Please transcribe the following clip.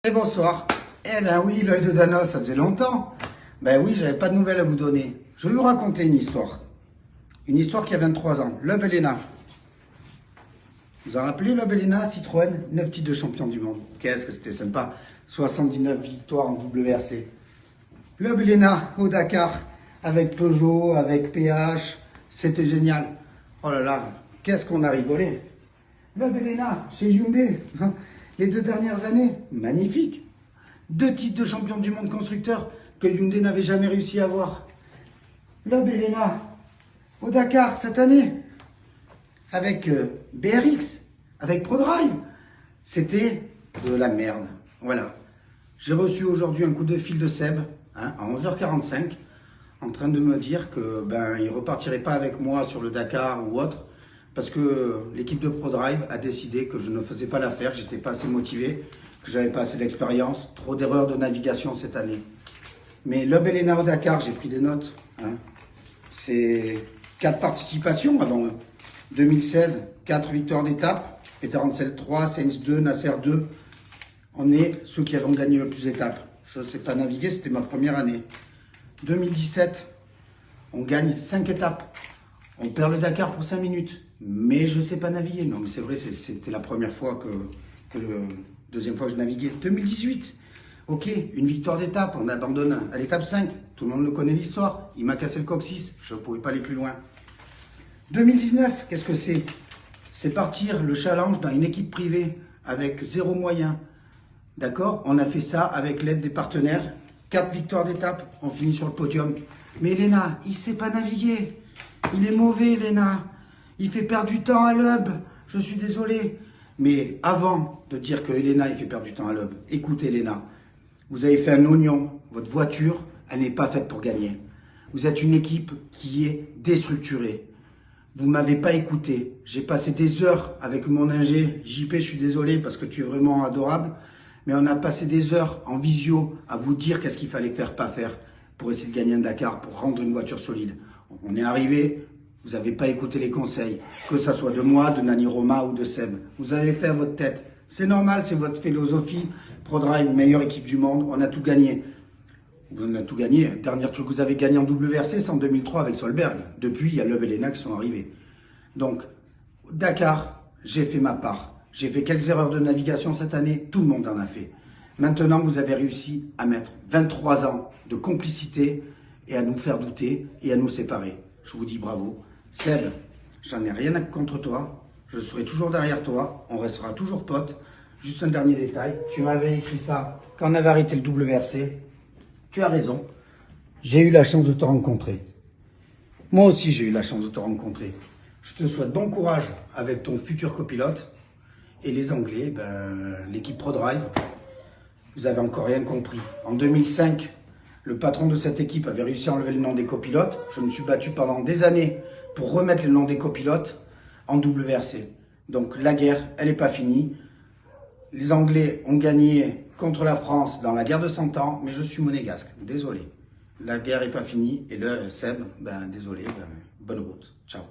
Et bonsoir. Eh ben oui, l'œil de Danos, ça faisait longtemps. Ben oui, j'avais pas de nouvelles à vous donner. Je vais vous raconter une histoire. Une histoire qui a 23 ans. Loeb Elena. Vous vous en rappelez, Loeb Elena, Citroën, 9 titres de champion du monde. Qu'est-ce que c'était sympa. 79 victoires en WRC. Loeb Elena au Dakar, avec Peugeot, avec PH. C'était génial. Oh là là, qu'est-ce qu'on a rigolé. Loeb Elena, chez Hyundai. Les 2 dernières années, magnifique. 2 titres de champion du monde constructeur que Hyundai n'avait jamais réussi à avoir. Loeb Elena, au Dakar cette année, avec BRX, avec ProDrive. C'était de la merde. Voilà. J'ai reçu aujourd'hui un coup de fil de Seb, à 11h45, en train de me dire que il repartirait pas avec moi sur le Dakar ou autre, parce que l'équipe de ProDrive a décidé que je ne faisais pas l'affaire, que j'étais pas assez motivé, que j'avais pas assez d'expérience, trop d'erreurs de navigation cette année. Mais Loeb Elena au Dakar, j'ai pris des notes. C'est 4 participations avant 2016, 4 victoires d'étape, Peter Hansel 3, Sainz 2, Nasser 2. On est ceux qui avons gagné le plus d'étapes. Je ne sais pas naviguer, c'était ma première année. 2017, on gagne 5 étapes. On perd le Dakar pour 5 minutes. Mais je ne sais pas naviguer. Non, mais c'est vrai, c'était la première fois deuxième fois que je naviguais. 2018, ok, une victoire d'étape. On abandonne à l'étape 5. Tout le monde le connaît l'histoire. Il m'a cassé le coccyx. Je ne pouvais pas aller plus loin. 2019, qu'est-ce que c'est? C'est partir le challenge dans une équipe privée avec 0 moyen. D'accord? On a fait ça avec l'aide des partenaires. 4 victoires d'étape. On finit sur le podium. Mais Elena, il ne sait pas naviguer. Il est mauvais, Elena. Il fait perdre du temps à Loeb. Je suis désolé. Mais avant de dire que Elena, il fait perdre du temps à Loeb, écoutez, Elena, vous avez fait un oignon. Votre voiture, elle n'est pas faite pour gagner. Vous êtes une équipe qui est déstructurée. Vous ne m'avez pas écouté. J'ai passé des heures avec mon ingé. JP, je suis désolé parce que tu es vraiment adorable. Mais on a passé des heures en visio à vous dire qu'est-ce qu'il fallait faire, pas faire pour essayer de gagner un Dakar, pour rendre une voiture solide. On est arrivé, vous n'avez pas écouté les conseils, que ça soit de moi, de Nani Roma ou de Seb. Vous avez fait à votre tête. C'est normal, c'est votre philosophie. ProDrive, meilleure équipe du monde, on a tout gagné. On a tout gagné. Le dernier truc que vous avez gagné en WRC, c'est en 2003 avec Solberg. Depuis, il y a Loeb Elena qui sont arrivés. Donc, Dakar, j'ai fait ma part. J'ai fait quelques erreurs de navigation cette année, tout le monde en a fait. Maintenant, vous avez réussi à mettre 23 ans de complicité et à nous faire douter et à nous séparer. Je vous dis bravo. Seb, j'en ai rien contre toi. Je serai toujours derrière toi. On restera toujours potes. Juste un dernier détail. Tu m'avais écrit ça quand on avait arrêté le WRC. Tu as raison. J'ai eu la chance de te rencontrer. Moi aussi, j'ai eu la chance de te rencontrer. Je te souhaite bon courage avec ton futur copilote. Et les Anglais, l'équipe ProDrive, vous avez encore rien compris. En 2005, le patron de cette équipe avait réussi à enlever le nom des copilotes. Je me suis battu pendant des années pour remettre le nom des copilotes en WRC. Donc la guerre, elle n'est pas finie. Les Anglais ont gagné contre la France dans la guerre de 100 ans, mais je suis monégasque. Désolé. La guerre n'est pas finie. Et le Seb, désolé, bonne route. Ciao.